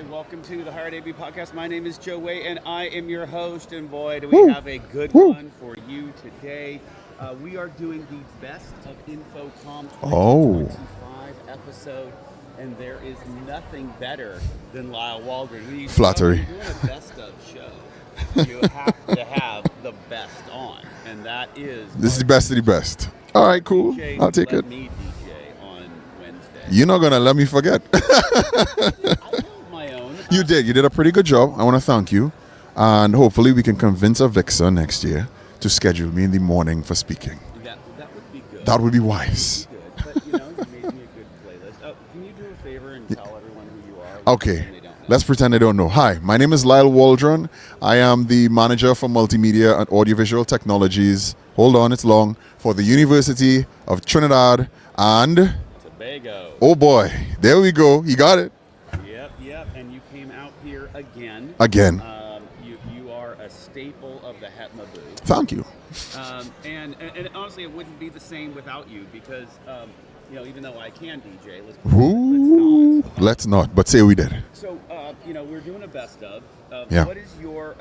and welcome to the Hard AV Podcast. My name is Joe Way, and I am your host. And boy, do we have a good one for you today. We are doing the best of InfoComm 2025 episode, and there is nothing better than Lisle Waldron. Flattery. When you're doing a best of show, you have to have the best on, and that is... This is the best of the best. All right, cool. DJ, I'll take it. me DJ on Wednesday. You're not going to let me forget. I held my own. You did. You did a pretty good job. I want to thank you. And hopefully we can convince Avixa next year to schedule me in the morning for speaking. That would be good. That would be wise. Good. But, you made me a good playlist. Can you do a favor and tell everyone who you are? Okay. Let's pretend I don't know. Hi, my name is Lisle Waldron. I am the manager for multimedia and audiovisual technologies. Hold on, it's long. For the University of Trinidad and Tobago. Oh boy, there we go. You got it. Yep. And you came out here again. Again. You are a staple of the HETMA booth. Thank you. And honestly, it wouldn't be the same without you because, even though I can DJ, Let's not. But say we did. So, we're doing a best of. Yeah. What is your,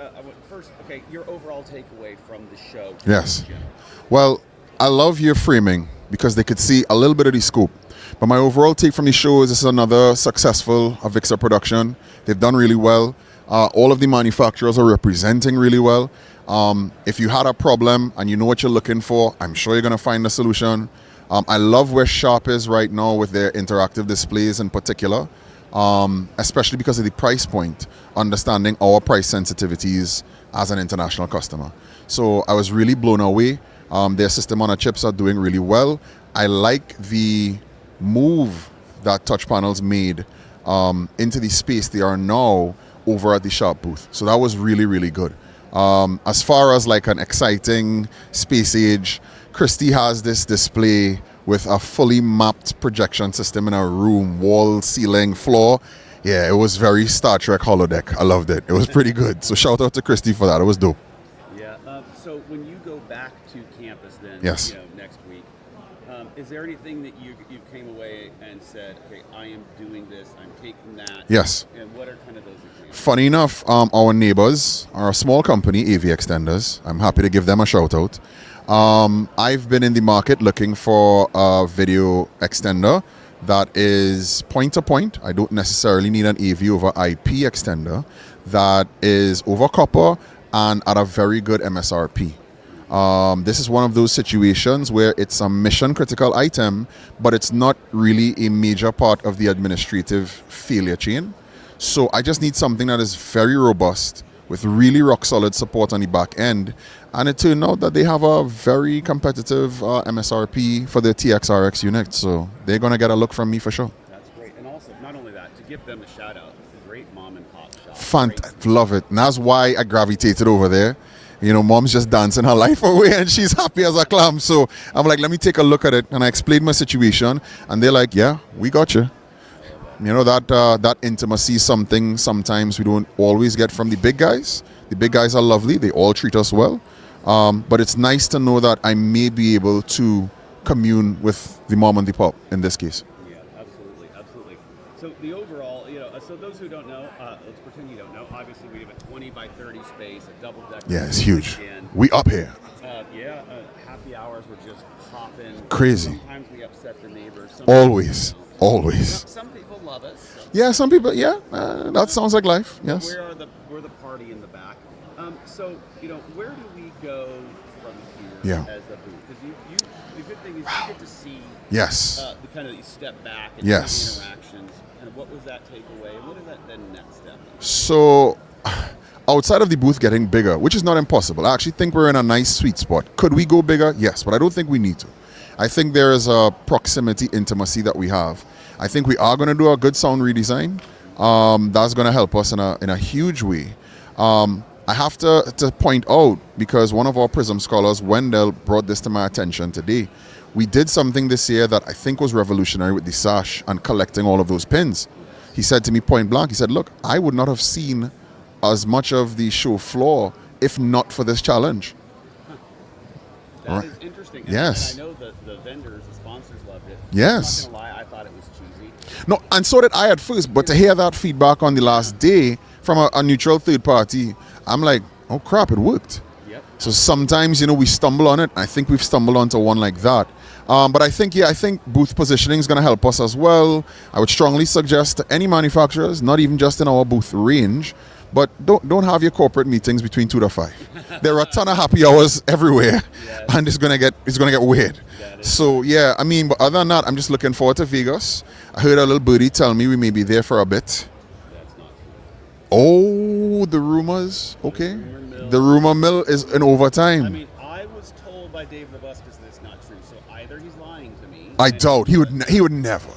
your overall takeaway from the show? Yes. Well, I love your framing because they could see a little bit of the scope. But my overall take from the show is this is another successful Avixa production. They've done really well. All of the manufacturers are representing really well. If you had a problem and you know what you're looking for, I'm sure you're going to find a solution. I love where Sharp is right now with their interactive displays in particular, especially because of the price point, understanding our price sensitivities as an international customer. So I was really blown away. Their system on a chips are doing really well. I like the move that touch panels made into the space they are now over at the Sharp booth. So that was really, really good. As far as like an exciting space age, Christy has this display with a fully mapped projection system in a room, wall, ceiling, floor. Yeah, it was very Star Trek holodeck. I loved it. It was pretty good. So shout out to Christy for that. It was dope. Yeah. So when you go back to campus then, yes. Next week, is there anything that you came away and said, okay, I am doing this, I'm taking that? Yes. And what are kind of those examples? Funny enough, our neighbors are a small company, AV Extenders. I'm happy to give them a shout out. I've been in the market looking for a video extender that is point to point. I don't necessarily need an AV over IP extender that is over copper and at a very good MSRP. This is one of those situations where it's a mission critical item, but it's not really a major part of the administrative failure chain. So I just need something that is very robust with really rock solid support on the back end. And it turned out that they have a very competitive MSRP for their TXRX unit. So they're going to get a look from me for sure. That's great. And also, not only that, to give them a shout out, it's a great mom and pop shop. Love it. And that's why I gravitated over there. Mom's just dancing her life away and she's happy as a clam. So I'm like, let me take a look at it. And I explained my situation. And they're like, yeah, we got you. That intimacy is something sometimes we don't always get from the big guys. The big guys are lovely. They all treat us well. But it's nice to know that I may be able to commune with the mom and the pop in this case. Yeah, absolutely. So the overall, so those who don't know, let's pretend you don't know. Obviously, we have a 20 by 30 space, a double deck. Yeah, it's huge. We up here. Happy hours were just popping. Crazy. Sometimes we upset the neighbors. Always. Some people love us. Yeah, some people. Yeah, that sounds like life. Yes. We're the party in the back. So where do we go from here as a booth? Because the good thing is you get to see the kind of you step back and the interactions. And what was that takeaway? And what is that then next step? So, outside of the booth getting bigger, which is not impossible, I actually think we're in a nice sweet spot. Could we go bigger? Yes, but I don't think we need to. I think there is a proximity intimacy that we have. I think we are going to do a good sound redesign. That's going to help us in a huge way. I have to point out, because one of our Prism scholars, Wendell, brought this to my attention today. We did something this year that I think was revolutionary with the sash and collecting all of those pins. He said to me point blank, he said, look, I would not have seen as much of the show floor if not for this challenge. That is interesting. Yes. And I know that the vendors, the sponsors loved it. Yes. I'm not going to lie, I thought it was cheesy. No, and so did I at first. But to hear that feedback on the last day from a neutral third party, I'm like, oh crap, it worked. Yep. So sometimes, we stumble on it. I think we've stumbled onto one like that. But I think booth positioning is going to help us as well. I would strongly suggest to any manufacturers, not even just in our booth range, but don't have your corporate meetings between 2 to 5. There are a ton of happy hours everywhere, and it's gonna get weird. So yeah, I mean, but other than that, I'm just looking forward to Vegas. I heard a little birdie tell me we may be there for a bit. That's not true. Oh, the rumors. Okay, the rumor mill is in overtime. I mean, I was told by Dave Robuscus that it's not true. So either he's lying to me. I doubt he would never.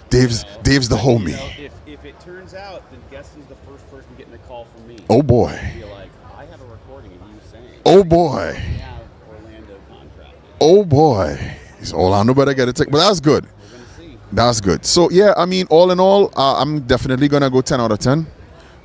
Dave's the homie. If it turns out, then guess who's the first person getting a call from me? Oh boy. Be like, I have a recording of you saying. Oh boy. We have Orlando contracted. Oh boy. Orlando better get it. But that's good. We're gonna see. That's good. So yeah, I mean, all in all, I'm definitely gonna go 10 out of 10.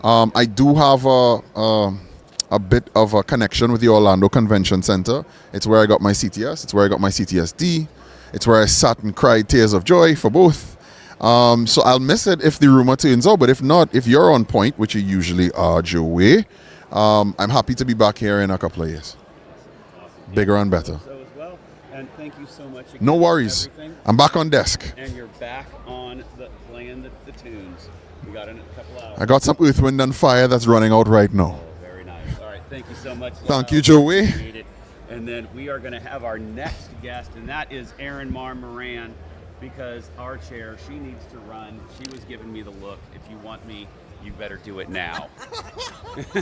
I do have a bit of a connection with the Orlando Convention Center. It's where I got my CTS. It's where I got my CTSD. It's where I sat and cried tears of joy for both. So I'll miss it if the rumor turns out. But if not, if you're on point, which you usually are, Joey, I'm happy to be back here in a couple of years. Awesome. Bigger and better. So as well. And thank you so much again No worries. for everything. I'm back on desk. And you're back on playing the tunes. We got in a couple hours. I got some Earth, Wind, and Fire that's running out right now. Oh, very nice. All right, thank you so much. Thank you, Joey. Appreciate it. And then we are going to have our next guest, and that is Erin Maher-Moran, because our chair, she needs to run. She was giving me the look. If you want me, you better do it now.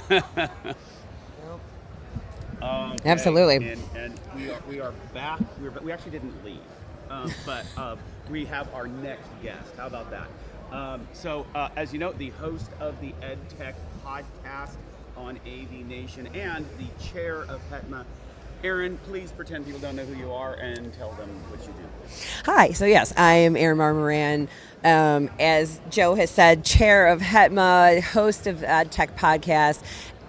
Okay. Absolutely. And we are back. We actually didn't leave, but we have our next guest. How about that? So as you know, the host of the EdTech podcast on AV Nation and the chair of HETMA. Erin, please pretend people don't know who you are and tell them what you do. Hi. So yes, I am Erin Maher-Moran. As Joe has said, chair of HETMA, host of EdTech podcast.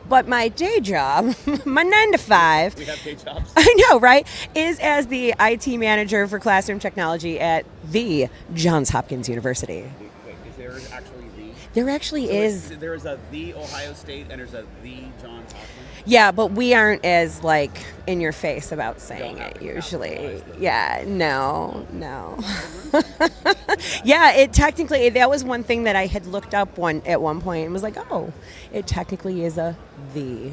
But my day job, my 9 to 5, We have day jobs. I know, right, is as the IT manager for classroom technology at the Johns Hopkins University. Wait, is there actually the? There actually is. There is a the Ohio State and there's a the Johns Hopkins. Yeah, but we aren't as in your face about saying Don't have it to usually. capitalize them. Yeah, no. Yeah, it technically, that was one thing that I had looked up at one point and was like, oh, it technically is a the.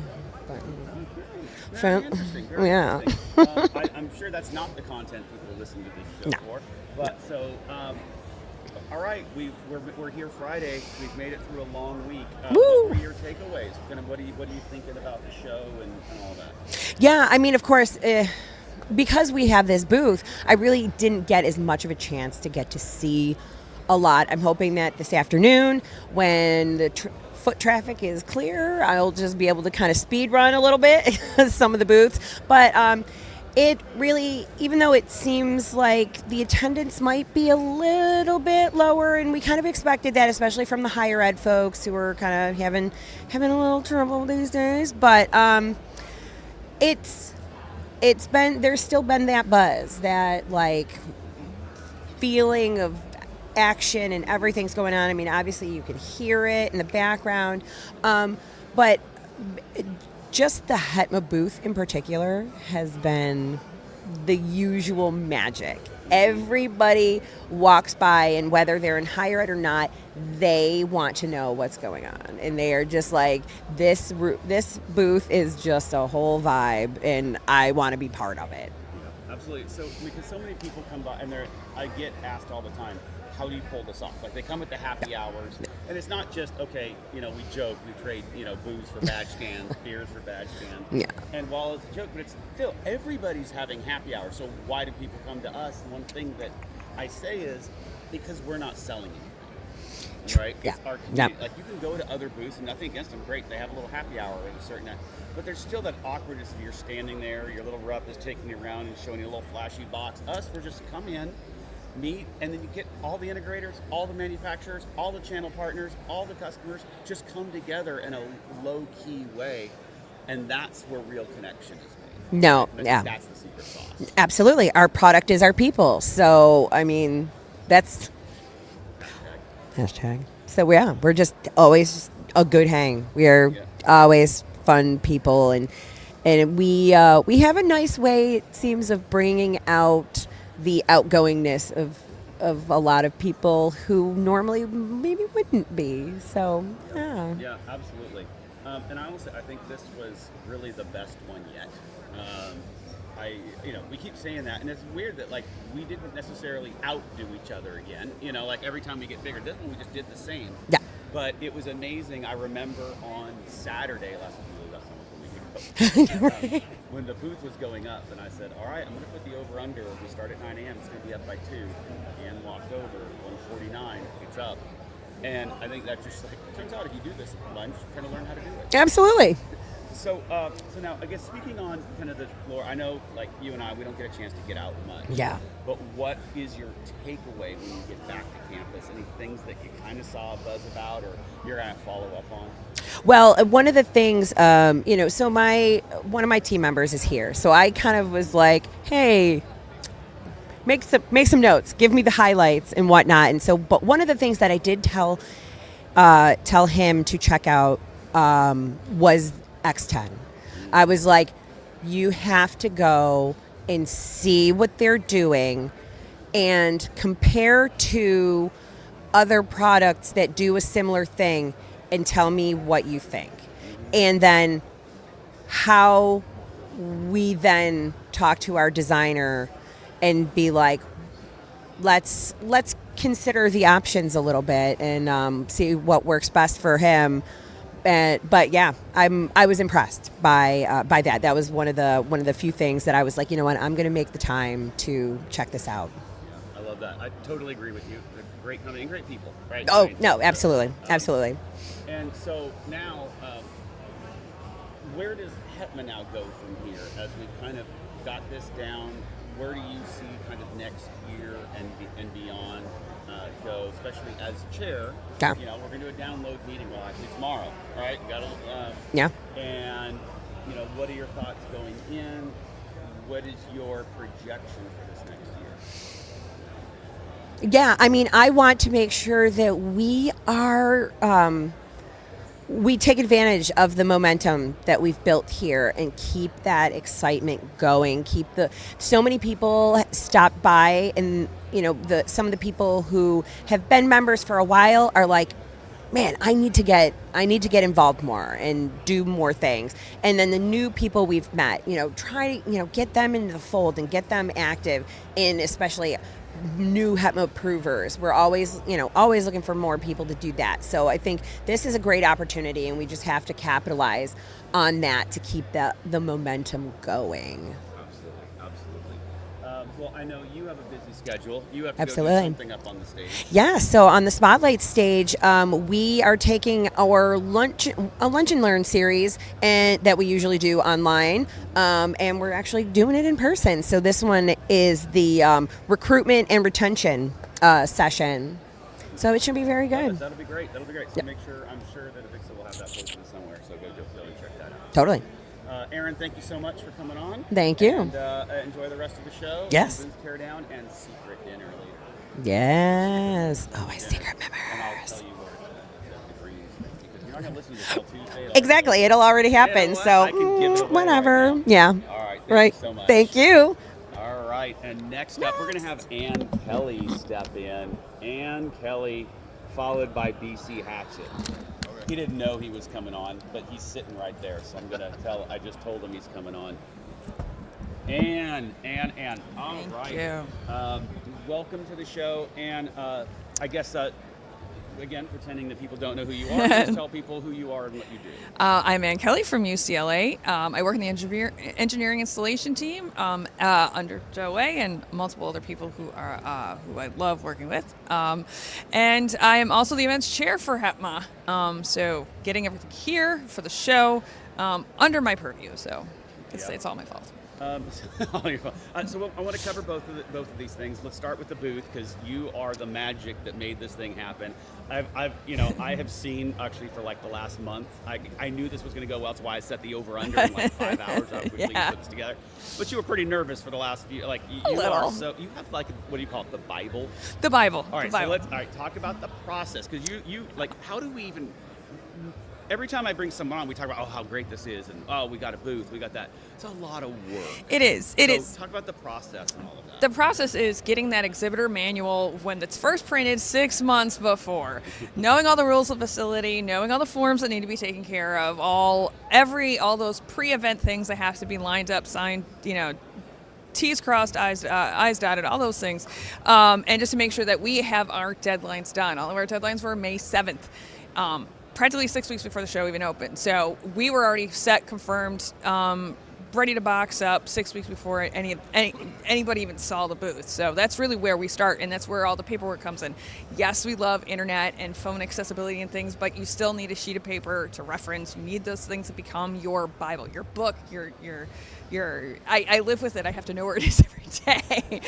Very interesting. Very Yeah. interesting. I'm sure that's not the content people listen to this show No. for. But so, all right, we're here Friday. We've made it through a long week. Woo! What were your takeaways? What are you thinking about the show and all that? Yeah, I mean, of course, because we have this booth, I really didn't get as much of a chance to get to see a lot. I'm hoping that this afternoon, when the foot traffic is clear, I'll just be able to kind of speed run a little bit some of the booths. But it really, even though it seems like the attendance might be a little bit lower, and we kind of expected that, especially from the higher ed folks who are kind of having a little trouble these days. But there's still been that buzz, that feeling of action and everything's going on. I mean, obviously you can hear it in the background, but just the HETMA booth in particular has been the usual magic. Everybody walks by, and whether they're in higher ed or not, they want to know what's going on, and they are just like, this booth is just a whole vibe, and I want to be part of it. Yeah, absolutely. So because so many people come by, and I get asked all the time, how do you pull this off? They come at the happy hours, and it's not just, okay, we joke, we trade, booze for badge scans, beers for badge scans. Yeah. And while it's a joke, but it's still, everybody's having happy hours. So why do people come to us? And one thing that I say is, because we're not selling anything, right? Yeah. It's our Yeah. community. You can go to other booths, and nothing against them, great, they have a little happy hour at a certain time. But there's still that awkwardness of you're standing there, your little rep is taking you around and showing you a little flashy box. Us, we're just come in, meet, and then you get all the integrators, all the manufacturers, all the channel partners, all the customers just come together in a low-key way, and that's where real connection is made. No, yeah. That's the secret sauce. Absolutely. Our product is our people. So, I mean, that's... Hashtag. So yeah, we're just always a good hang. We are always fun people, and we have a nice way, it seems, of bringing out the outgoingness of a lot of people who normally maybe wouldn't be. So yeah. Yeah, absolutely. And I also, I think this was really the best one yet. We keep saying that, and it's weird that like we didn't necessarily outdo each other again. Like every time we get bigger, this one we just did the same. Yeah. But it was amazing. I remember on Saturday last week, when the booth was going up, and I said, all right, I'm going to put the over-under. We start at 9 a.m. It's going to be up by 2. And walked over, 1:49, it's up. And I think that just like, turns out if you do this at lunch, you kind of learn how to do it. Absolutely. So now, I guess speaking on kind of the floor, I know like you and I, we don't get a chance to get out much. Yeah. But what is your takeaway when you get back to campus? Any things that you kind of saw a buzz about, or you're going to follow up on? Well, one of the things, so one of my team members is here, so I kind of was like, hey, make some notes, give me the highlights and whatnot. And so, but one of the things that I did tell him to check out was X10. I was like, you have to go and see what they're doing and compare to other products that do a similar thing and tell me what you think. And then how we then talk to our designer and be like, let's consider the options a little bit and see what works best for him. But yeah, I was impressed by that. That was one of the few things that I was like, you know what, I'm going to make the time to check this out. Yeah, I love that. I totally agree with you. They're great company and great people, right? Oh no, absolutely, absolutely. And so now, where does HETMA now go from here as we've kind of got this down? Where do you see kind of next year and beyond go, especially as chair? Yeah. We're going to do a download meeting, well, actually tomorrow, right? Yeah. And, what are your thoughts going in? What is your projection for this next year? Yeah, I mean, I want to make sure that we are, we take advantage of the momentum that we've built here and keep that excitement going. So many people stop by, and some of the people who have been members for a while are like, man, I need to get involved more and do more things. And then the new people we've met, try to get them into the fold and get them active in, especially new HETMA approvers. We're always looking for more people to do that. So I think this is a great opportunity, and we just have to capitalize on that to keep the momentum going. Absolutely. Well, I know you have a busy schedule. You have to Absolutely. go do something up on the stage. Yeah, so on the Spotlight stage, we are taking our lunch and learn series that we usually do online, and we're actually doing it in person. So this one is the recruitment and retention session. So it should be very good. That'll be great. So Yep. I'm sure that Avixa will have that posted somewhere, so go and check that out. Totally. Erin, thank you so much for coming on. Thank you. And enjoy the rest of the show. Yes. Booth tear down and secret dinner later. Yes. Oh, my secret And I'll members. tell you where it's degrees, because you're not going to listen to this till Tuesday. Exactly. It'll already happen. what? So I can give it away whatever. right now. Yeah. All right. Thank Right. you so much. Thank you. All right. And next up, we're going to have Ann Kelly step in. Ann Kelly, followed by BC Hatchett. He didn't know he was coming on, but he's sitting right there, so I'm gonna I just told him he's coming on. Ann. All right. Thank you. Welcome to the show, and I guess again, pretending that people don't know who you are, just tell people who you are and what you do. I'm Ann Kelly from UCLA. I work in the engineering installation team under Joe Way and multiple other people who I love working with. And I am also the events chair for HETMA. So getting everything here for the show under my purview. So it's all my fault. So I want to cover both of these things. Let's start with the booth because you are the magic that made this thing happen. I have seen actually for like the last month. I knew this was going to go well. That's why I set the over under in like 5 hours. How quickly you put this together. But you were pretty nervous for the last few. Like you are. So you have like what do you call it? The Bible. The Bible. All right. The Bible. So let's talk about the process because you like how do we even. Every time I bring someone on, we talk about how great this is, and we got a booth, we got that. It's a lot of work. It is. It is. Talk about the process and all of that. The process is getting that exhibitor manual when it's first printed 6 months before, knowing all the rules of the facility, knowing all the forms that need to be taken care of, all those pre-event things that have to be lined up, signed, T's crossed, I's dotted, all those things, and just to make sure that we have our deadlines done. All of our deadlines were May 7th. Practically 6 weeks before the show even opened. So we were already set, confirmed, ready to box up 6 weeks before anybody even saw the booth. So that's really where we start, and that's where all the paperwork comes in. Yes, we love internet and phone accessibility and things, but you still need a sheet of paper to reference. You need those things to become your Bible, your book, I live with it. I have to know where it is every day,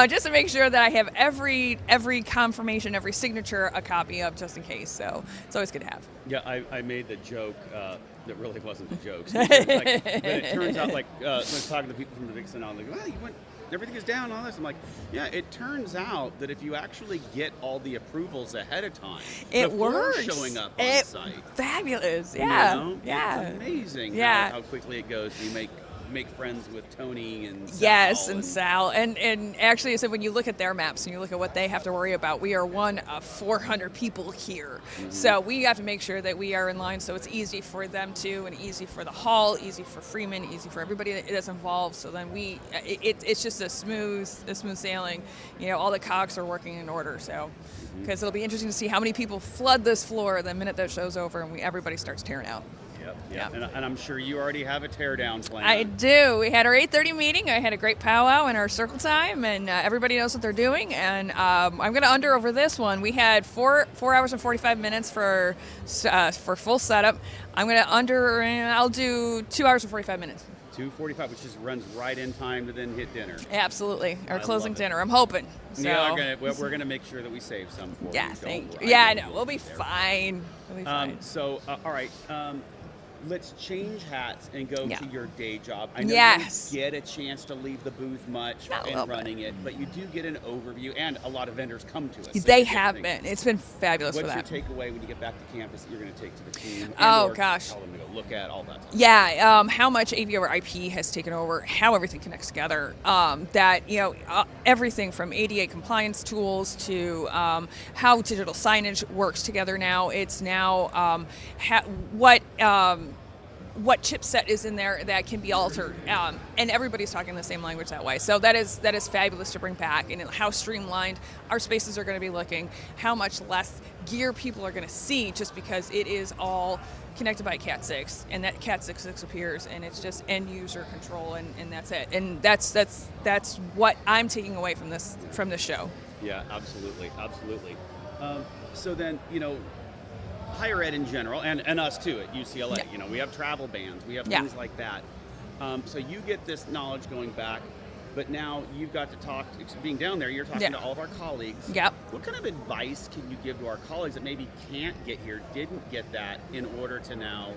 just to make sure that I have every confirmation, every signature a copy of, just in case. So it's always good to have. Yeah, I made the joke that really wasn't a joke. So but it turns out, like, when I was talking to people from the Big Sun, I'm like, well, everything is down, all this. I'm like, yeah, it turns out that if you actually get all the approvals ahead of time, it before works. Showing up on site. Fabulous. Yeah. Yeah. It's amazing how quickly it goes. You make friends with Tony and Sal. Yes, and Sal. And actually, so when you look at their maps and you look at what they have to worry about, we are one of 400 people here. Mm-hmm. So we have to make sure that we are in line so it's easy for them too, and easy for the hall, easy for Freeman, easy for everybody that's involved. So then it's just a smooth sailing. All the cogs are working in order. So because it'll be interesting to see how many people flood this floor the minute that show's over and everybody starts tearing out. Yep. And I'm sure you already have a teardown plan. I do. We had our 8:30 meeting. I had a great powwow in our circle time, and everybody knows what they're doing. And I'm going to under over this one. We had 4 hours and 45 minutes for full setup. I'm going to under, and I'll do 2 hours and 45 minutes. 2:45, which just runs right in time to then hit dinner. Absolutely. Our closing dinner. I'm hoping. So. Yeah, we're going to make sure that we save some for you. Yeah, thank you. Yeah, I know. We'll be fine. All right. Let's change hats and go to your day job. I know you get a chance to leave the booth much in running it, but you do get an overview, and a lot of vendors come to us. They have been. It's been fabulous for that. What's your takeaway when you get back to campus that you're going to take to the team? Gosh. Tell them to go look at all that stuff. Yeah, how much AV over IP has taken over, how everything connects together. Everything from ADA compliance tools to how digital signage works together now. It's now what chipset is in there that can be altered, and everybody's talking the same language that way. So that is fabulous to bring back, and how streamlined our spaces are going to be looking, how much less gear people are going to see just because it is all connected by Cat 6, and that Cat 6.6 appears, and it's just end user control, and that's it. And that's what I'm taking away from this show. Yeah, absolutely. So then, higher ed in general, and us too at UCLA. Yeah. We have travel bans, we have things like that. So you get this knowledge going back, but now you've got to talk, being down there, you're talking to all of our colleagues. Yep. What kind of advice can you give to our colleagues that maybe can't get here, didn't get that, in order to now,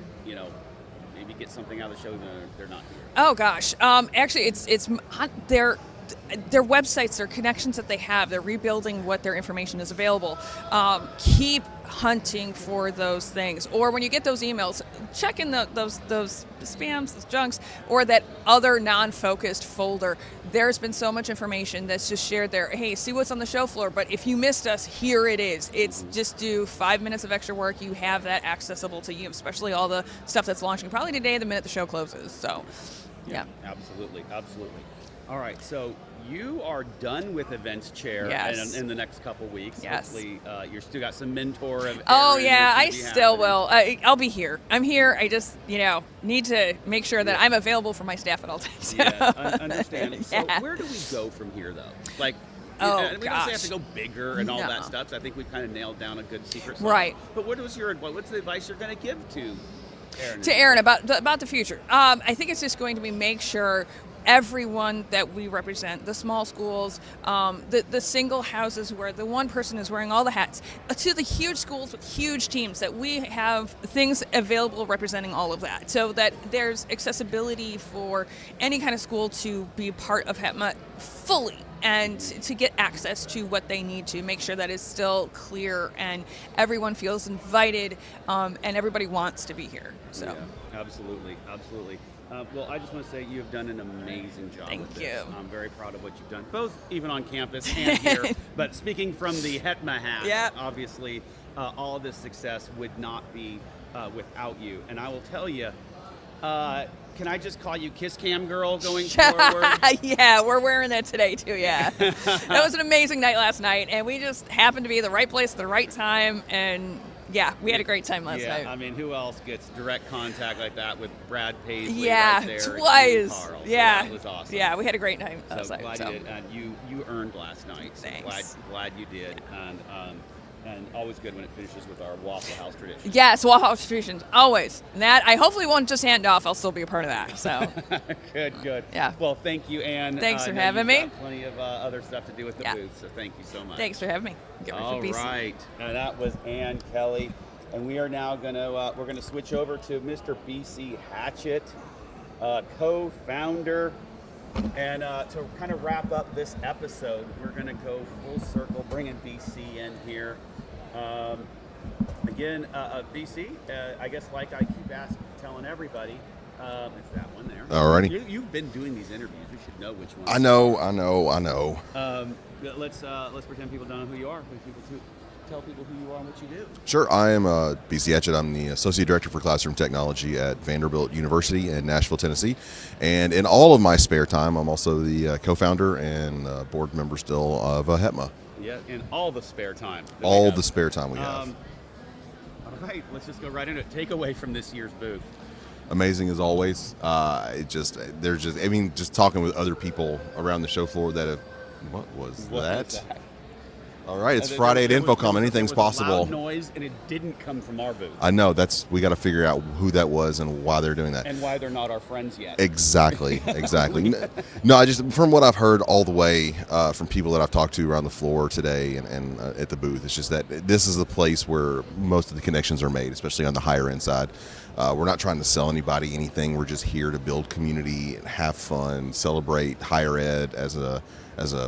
maybe get something out of the show that they're not here? Oh gosh, actually it's their websites, their connections that they have, they're rebuilding what their information is available. Keep hunting for those things, or when you get those emails, check in those spams, those junks, or that other non-focused folder. There's been so much information that's just shared there. Hey, see what's on the show floor, but if you missed us, here it is. It's just do 5 minutes of extra work. You have that accessible to you, especially all the stuff that's launching probably today the minute the show closes. So yeah. Absolutely. All right, so you are done with events chair in the next couple weeks. Yes. Hopefully, you're still got some mentor of I still will. I'll be here. I'm here. I just, need to make sure that I'm available for my staff at all times. Yeah, I understand. So where do we go from here, though? Like, we don't say have to go bigger and all that stuff. So I think we've kind of nailed down a good secret sauce. Right. But what's the advice you're going to give to Erin? To Erin about the future. I think it's just going to be make sure everyone that we represent, the small schools, the single houses where the one person is wearing all the hats, to the huge schools with huge teams, that we have things available representing all of that, so that there's accessibility for any kind of school to be part of HETMA fully, and to get access to what they need to make sure that is still clear and everyone feels invited, and everybody wants to be here. So yeah, absolutely. Well, I just want to say you have done an amazing job. Thank with you. This. I'm very proud of what you've done, both even on campus and here. But speaking from the HETMA hat, Yep. obviously, all of this success would not be without you. And I will tell you, can I just call you Kiss Cam Girl going forward? Yeah, we're wearing that today too. Yeah, that was an amazing night last night, and we just happened to be at the right place at the right time, and yeah, we had a great time last night. I mean, who else gets direct contact like that with Brad Paisley? Yeah, right there, twice. Carl? Yeah, so that was awesome. Yeah, we had a great night last So night. glad So. you did, and you earned last night. So Thanks. glad you did, and always good when it finishes with our Waffle House tradition. Yes, Waffle House traditions, always. And that I hopefully won't just hand off. I'll still be a part of that. So. Good. Yeah. Well, thank you, Ann. Thanks for I know having you've me. got plenty of other stuff to do with the Yeah. booth, so thank you so much. Thanks for having me. Get ready All for BC. right, that was Ann Kelly, and we are now gonna switch over to Mr. BC Hatchett, co-founder, and to kind of wrap up this episode, we're gonna go full circle, bringing BC in here. Again, BC, I guess like I keep telling everybody, it's that one there. Alrighty. You've been doing these interviews. We should know which one. I know. Let's pretend people don't know who you are. Tell people who you are and what you do. Sure, I am BC Hatchett. I'm the Associate Director for Classroom Technology at Vanderbilt University in Nashville, Tennessee. And in all of my spare time, I'm also the co-founder and board member still of HETMA. Yeah, in all the spare time. All the spare time we have. All right, let's just go right into it. Takeaway from this year's booth. Amazing as always. Just talking with other people around the show floor that have, what was that? All right, it's Friday at InfoComm. Anything's possible. Loud noise, and it didn't come from our booth. I know. We got to figure out who that was and why they're doing that. And why they're not our friends yet. Exactly. No, I just from what I've heard all the way from people that I've talked to around the floor today and at the booth, it's just that this is the place where most of the connections are made, especially on the higher end side. We're not trying to sell anybody anything. We're just here to build community and have fun, celebrate higher ed as a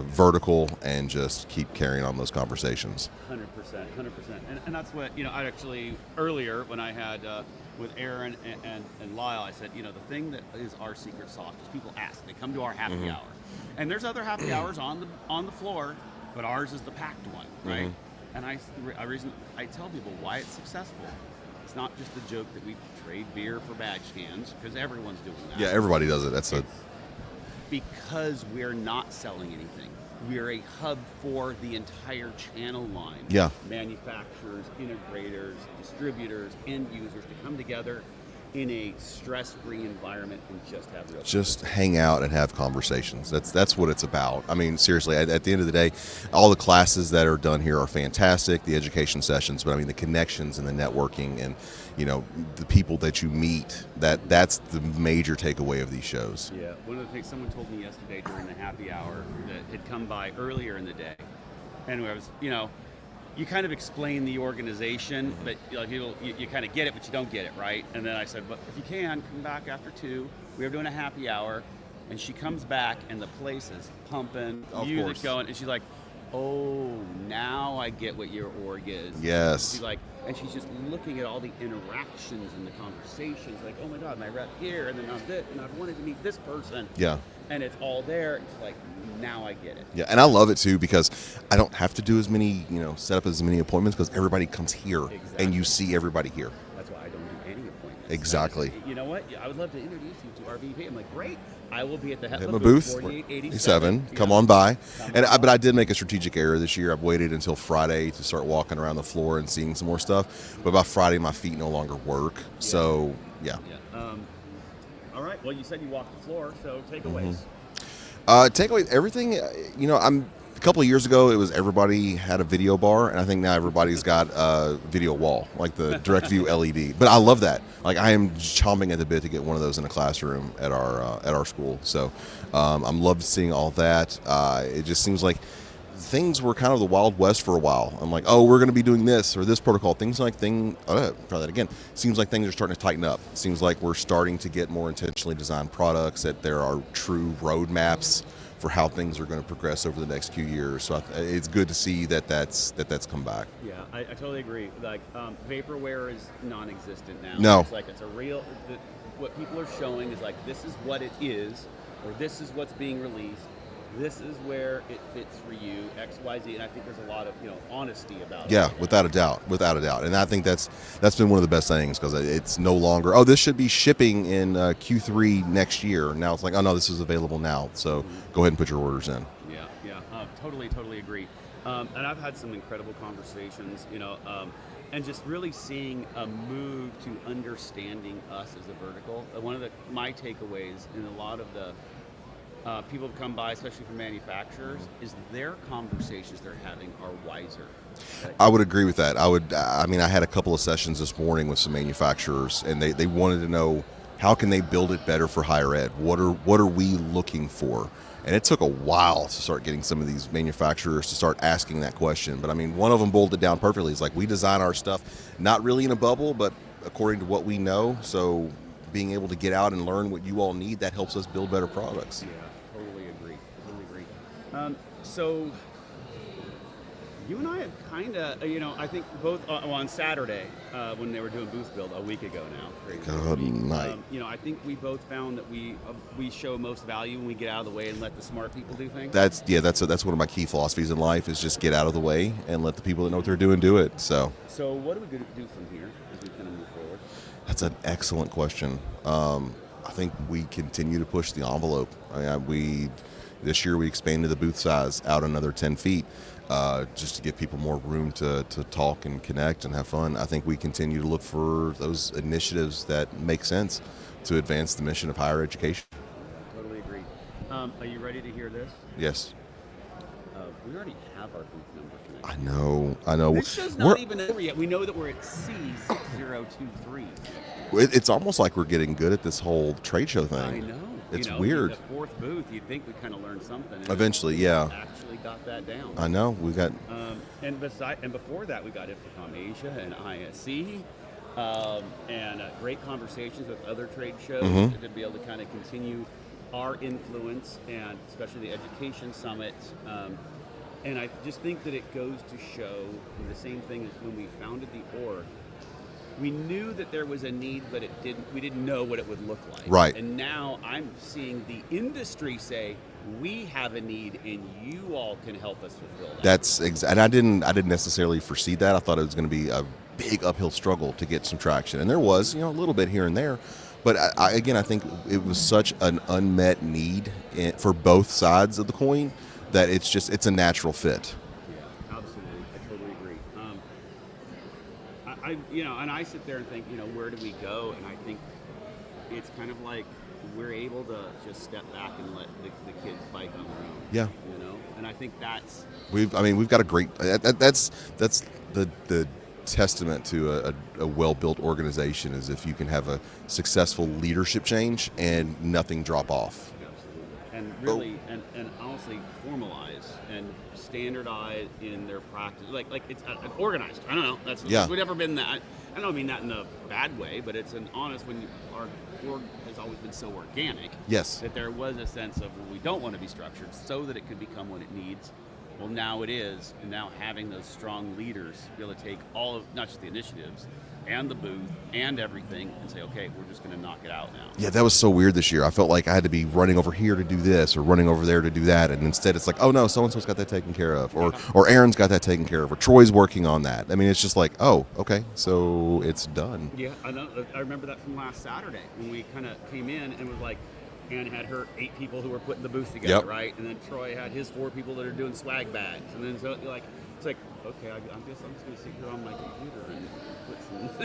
vertical, and just keep carrying on those conversations. 100%. And that's what, I actually, earlier when I had with Erin and Lisle, I said, the thing that is our secret sauce is people ask. They come to our happy hour. And there's other happy hours on the floor, but ours is the packed one, right? And I tell people why it's successful. It's not just the joke that we trade beer for badge scans, because everyone's doing that. Yeah, everybody does it. Because we're not selling anything. We're a hub for the entire channel line. Yeah. Manufacturers, integrators, distributors, end users to come together in a stress-free environment and just have real Just hang out and have conversations. That's what it's about. I mean, seriously, at the end of the day, all the classes that are done here are fantastic, the education sessions, but I mean the connections and the networking and the people that you meet, that's the major takeaway of these shows. Yeah. One of the things someone told me yesterday during the happy hour that had come by earlier in the day. Anyway, I was, you kind of explain the organization, but you kind of get it, but you don't get it, right? And then I said, but if you can, come back after 2. We are doing a happy hour. And she comes back, and the place is pumping, music going, and she's like, oh, now I get what your org is. Yes. She's like, and she's just looking at all the interactions and the conversations, like, oh my God, my rep here, and then I'm this, and I've wanted to meet this person. Yeah. And it's all there. It's like, now I get it. Yeah, and I love it too because I don't have to do as many, set up as many appointments because everybody comes here and you see everybody here. That's why I don't do any appointments. Exactly. You know what? I would love to introduce you to our VP. I'm like, great. I will be at the HETMA booth, 4887. Come on by. But I did make a strategic error this year. I've waited until Friday to start walking around the floor and seeing some more stuff. But by Friday, my feet no longer work. Yeah. So, yeah. All right. Well, you said you walked the floor, so takeaways. Takeaway, everything, A couple of years ago, it was everybody had a video bar, and I think now everybody's got a video wall, like the direct view LED. But I love that. Like, I am chomping at the bit to get one of those in a classroom at our school. So I'm loved seeing all that. It just seems like things were kind of the Wild West for a while. I'm like, oh, we're going to be doing this or this protocol. Try that again. Seems like things are starting to tighten up. It seems like we're starting to get more intentionally designed products, that there are true roadmaps for how things are going to progress over the next few years. So it's good to see that's come back. Yeah, I totally agree. Like, vaporware is non-existent now. No. It's like, it's a real, what people are showing is like, this is what it is, or this is what's being released. This is where it fits for you, X, Y, Z, and I think there's a lot of honesty about it. Yeah, without a doubt, and I think that's been one of the best things, because it's no longer, oh, this should be shipping in Q3 next year. Now it's like, oh no, this is available now, so go ahead and put your orders in. Yeah, totally agree. And I've had some incredible conversations, and just really seeing a move to understanding us as a vertical. One of my takeaways in a lot of the people have come by, especially from manufacturers, is their conversations they're having are wiser. I would agree with that. I had a couple of sessions this morning with some manufacturers, and they wanted to know, how can they build it better for higher ed? What are we looking for? And it took a while to start getting some of these manufacturers to start asking that question. But one of them boiled it down perfectly. It's like, we design our stuff not really in a bubble, but according to what we know. So being able to get out and learn what you all need, that helps us build better products. Yeah. So you and I have kind of, I think both on Saturday when they were doing booth build a week ago now. Good night. I think we both found that we show most value when we get out of the way and let the smart people do things. That's one of my key philosophies in life, is just get out of the way and let the people that know what they're doing do it. So what are we going to do from here as we kind of move forward? That's an excellent question. I think we continue to push the envelope. This year we expanded the booth size out another 10 feet, just to give people more room to talk and connect and have fun. I think we continue to look for those initiatives that make sense to advance the mission of higher education. Totally agree. Are you ready to hear this? Yes. We already have our booth number connected. I know. This show's not even over yet. We know that we're at C6023. It's almost like we're getting good at this whole trade show thing. I know. It's weird. The fourth booth, you'd think we kind of learned something. Eventually, yeah. Actually got that down. I know. We got. And before that, we got InfoComm Asia and ISE, and great conversations with other trade shows to be able to kind of continue our influence, and especially the education summit. And I just think that it goes to show the same thing as when we founded the org. We knew that there was a need, but we didn't know what it would look like. Right. And now I'm seeing the industry say, we have a need and you all can help us fulfill that. And I didn't necessarily foresee that. I thought it was going to be a big uphill struggle to get some traction. And there was, a little bit here and there. But I think it was such an unmet need for both sides of the coin that it's a natural fit. Yeah, absolutely. I totally agree. And I sit there and think, where do we go? And I think it's kind of like we're able to just step back and let the kids bike on their own. Yeah. And I think that's we've got a great. That's the testament to a well-built organization, is if you can have a successful leadership change and nothing drop off. Absolutely. And really, and honestly, formalize and standardize in their practice. Like it's organized. I don't know. We've never been that. I don't mean that in a bad way, but it's an honest, when our org has always been so organic. Yes. That there was a sense of, well, we don't want to be structured so that it could become what it needs. Well, now it is, and now having those strong leaders be able to take all of, not just the initiatives and the booth and everything, and say, okay, we're just going to knock it out now. Yeah, that was so weird this year. I felt like I had to be running over here to do this or running over there to do that, and instead it's like, oh no, so-and-so's got that taken care of, or Erin's got that taken care of, or Troy's working on that. I mean, it's just like, oh, okay, so it's done. Yeah, I know. I remember that from last Saturday when we kind of came in and was like, Ann had her 8 people who were putting the booth together, right? And then Troy had his 4 people that are doing swag bags. And then so like It's like, okay, I guess I'm just going to sit here on my computer and put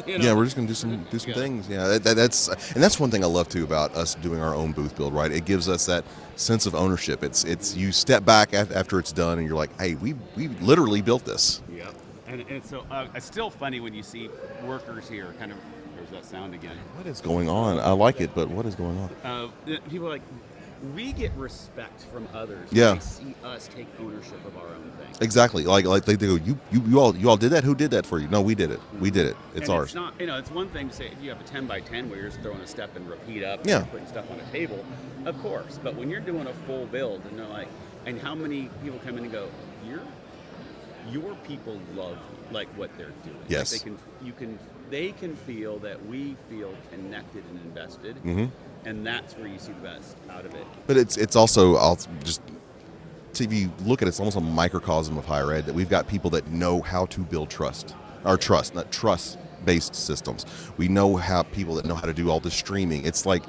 some, you know. Yeah, we're just gonna do some Yeah. things. Yeah, that's one thing I love too about us doing our own booth build. Right, it gives us that sense of ownership. It's you step back after it's done, and you're like, hey, we literally built this. Yeah, and so it's still funny when you see workers here. Kind of, there's that sound again. What is going on? I like it, but what is going on? People are like, we get respect from others. Yeah. When they see us take ownership of our own thing. Exactly. Like they go, you all did that. Who did that for you? No, we did it. We did it. It's And ours. It's not, it's one thing to say if you have a 10 by 10 where you're just throwing a step and repeat up, Yeah. and putting stuff on a table, of course. But when you're doing a full build, and they're like, and how many people come in and go, your people love like what they're doing. Yes. Like they can feel that we feel connected and invested, and that's where you see the best out of it. But it's also, I'll just, so if you look at it, it's almost a microcosm of higher ed, that we've got people that know how to build trust-based systems. We know how people that know how to do all the streaming. It's like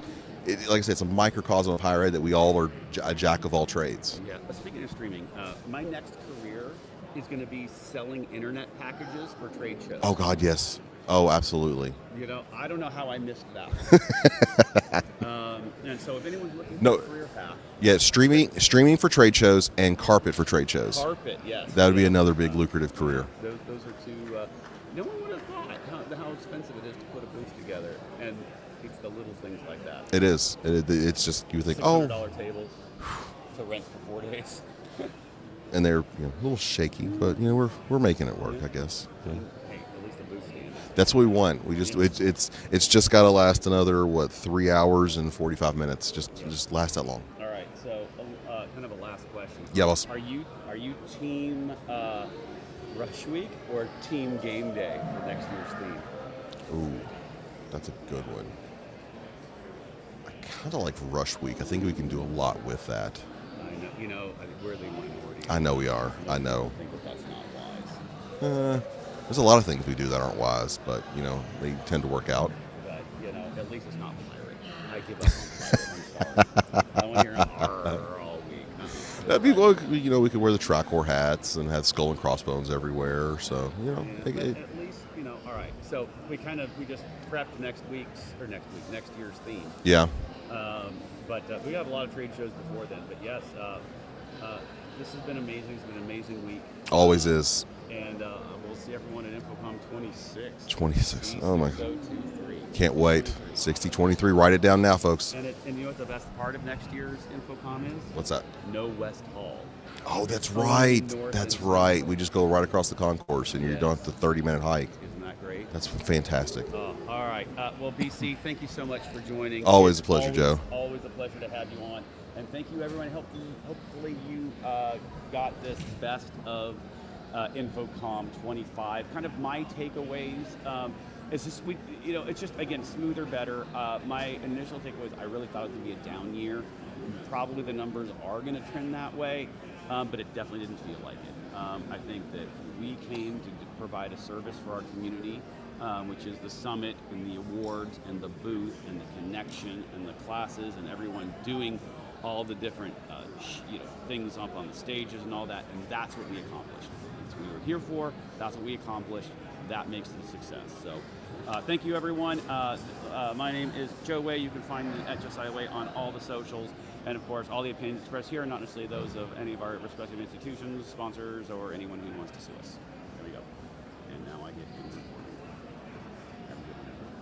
I said, it's a microcosm of higher ed that we all are a jack of all trades. Yeah. But speaking of streaming, my next career is going to be selling internet packages for trade shows. Oh God, yes. Oh, absolutely. I don't know how I missed that. And so if anyone's looking for a career path, Yeah, streaming for trade shows and carpet for trade shows. carpet, yes. That would be another big lucrative career. Those are two. No one would have thought how expensive it is to put a booth together, and it's the little things like that. It is. It's just, you think, $600 tables to rent for 4 days. and they're a little shaky, but we're making it work, I guess. Yeah. Hey, at least the booth stand. That's what we want. We just it's just got to last another 3 hours and 45 minutes. Just last that long. All right. So, kind of a last question. Yeah, boss. Are you team Rush Week or team Game Day for next year's theme? Ooh, that's a good one. I kind of like Rush Week. I think we can do a lot with that. I know. I think we're the minority. I know we are. I know. I think that's not wise. There's a lot of things we do that aren't wise, but they tend to work out. But at least it's not pirate. I give up on pirate. I'm sorry. I don't want to hear "arr" all week. People, we could wear the Tracor hats and have skull and crossbones everywhere. So But at least all right. So we just prepped next year's theme. yeah. But we have a lot of trade shows before then. But yes, this has been amazing. It's been an amazing week. Always is. And we'll see everyone at InfoComm 26. 26. Oh my. 6023. Can't wait. 6023. Write it down now, folks. And you know what the best part of next year's InfoComm is? What's that? No West Hall. Oh, that's Only right. north That's and right. south. We just go right across the concourse, and you're done with the 30-minute hike. Isn't that great? That's fantastic. All right. Well, BC, thank you so much for joining. Always It's a pleasure, Joe. Always a pleasure to have you on. And thank you, everyone. Hopefully you got this best of InfoComm 25. Kind of my takeaways. It's just it's just again smoother, better. My initial takeaways. I really thought it was going to be a down year. Probably the numbers are going to trend that way, but it definitely didn't feel like it. I think that we came to provide a service for our community, which is the summit and the awards and the booth and the connection and the classes and everyone doing all the different things up on the stages and all that, and that's what we accomplished. That's what we were here for. That's what we accomplished. That makes it a success. So thank you, everyone. My name is Joe Way. You can find me at Josiah Way on all the socials. And, of course, all the opinions expressed here are not necessarily those of any of our respective institutions, sponsors, or anyone who wants to sue us.